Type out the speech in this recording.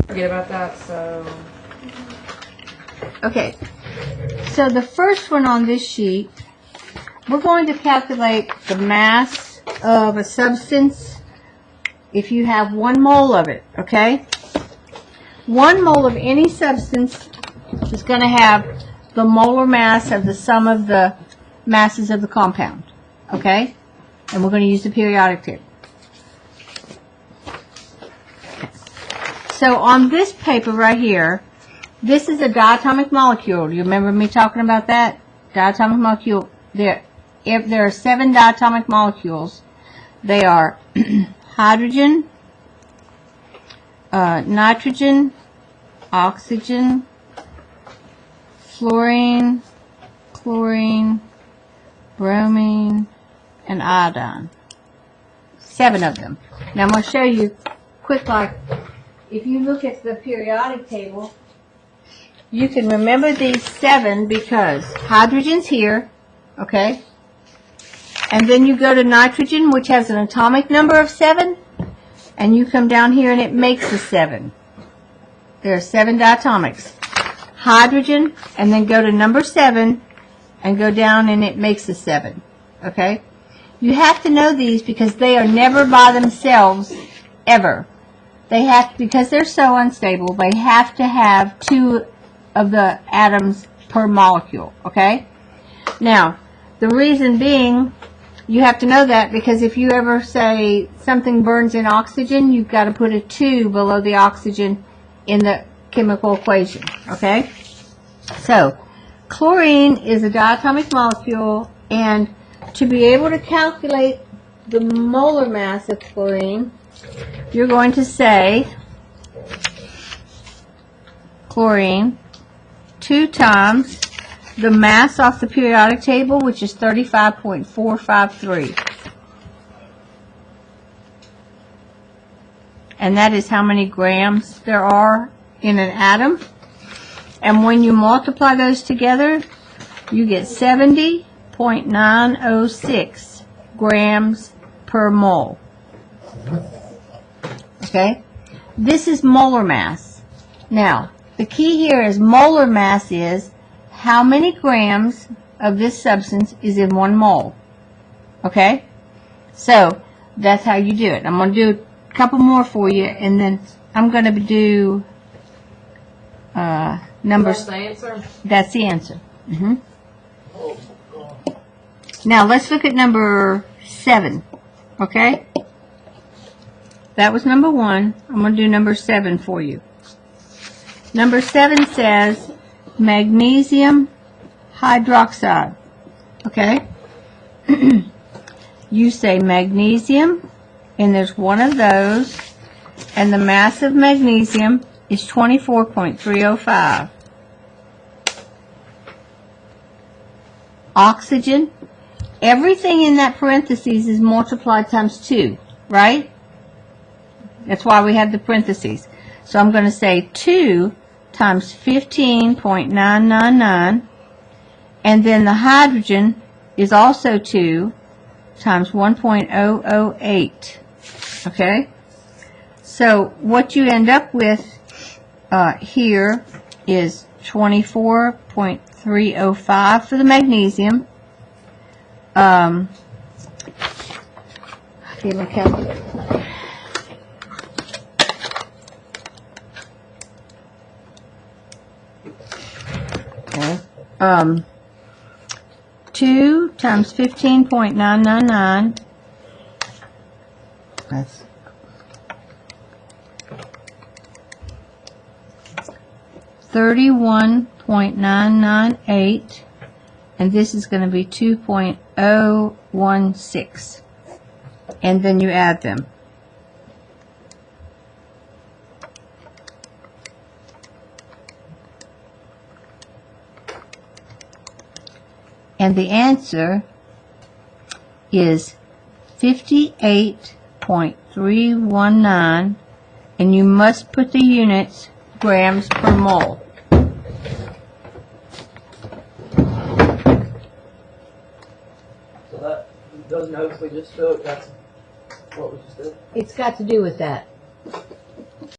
Forget about that, so... Okay, so the first one on this sheet, we're going to calculate the mass of a substance if you have 1 mole of it, okay? 1 mole of any substance is going to have the molar mass of the sum of the masses of the compound, okay? And we're going to use the periodic table. So on this paper right here, this is a diatomic molecule. Do you remember me talking about that? Diatomic molecule. If there are 7 diatomic molecules, they are hydrogen, nitrogen, oxygen, fluorine, chlorine, bromine, and iodine. 7 of them. Now I'm going to show you quick, like, if you look at the periodic table, you can remember these 7 because hydrogen's here, okay? And then you go to nitrogen, which has an atomic number of 7, and you come down here and it makes a 7. There are 7 diatomics. Hydrogen, and then go to number 7, and go down and it makes a 7, okay? You have to know these because they are never by themselves, ever. They have, because they're so unstable, they have to have 2 of the atoms per molecule, okay? Now, the reason being, you have to know that because if you ever say something burns in oxygen, you've got to put a 2 below the oxygen in the chemical equation, okay? So, chlorine is a diatomic molecule, and to be able to calculate the molar mass of chlorine, you're going to say chlorine 2 times the mass off the periodic table, which is 35.453. And that is how many grams there are in an atom. And when you multiply those together, you get 70.906 grams per mole. Okay? This is molar mass. Now, the key here is molar mass is how many grams of this substance is in 1 mole. Okay? So, that's how you do it. I'm going to do a couple more for you, and then I'm going to do numbers. That's the answer? That's the answer. Now, let's look at number 7. Okay? That was number 1. I'm going to do number 7 for you. Number 7 says magnesium hydroxide. Okay? You say magnesium, and there's 1 of those, and the mass of magnesium is 24.305. Oxygen, everything in that parentheses is multiplied times 2, right? That's why we have the parentheses. So I'm going to say 2 times 15.999, and then the hydrogen is also 2 times 1.008. Okay? So what you end up with here is 24.305 for the magnesium. Okay, my calculator. Okay. 2 times 15.999. That's 31.998, and this is going to be 2.016, and then you add them. And the answer is 58.319, and you must put the units grams per mole. So that, those notes we just took, that's what we just did? It's got to do with that.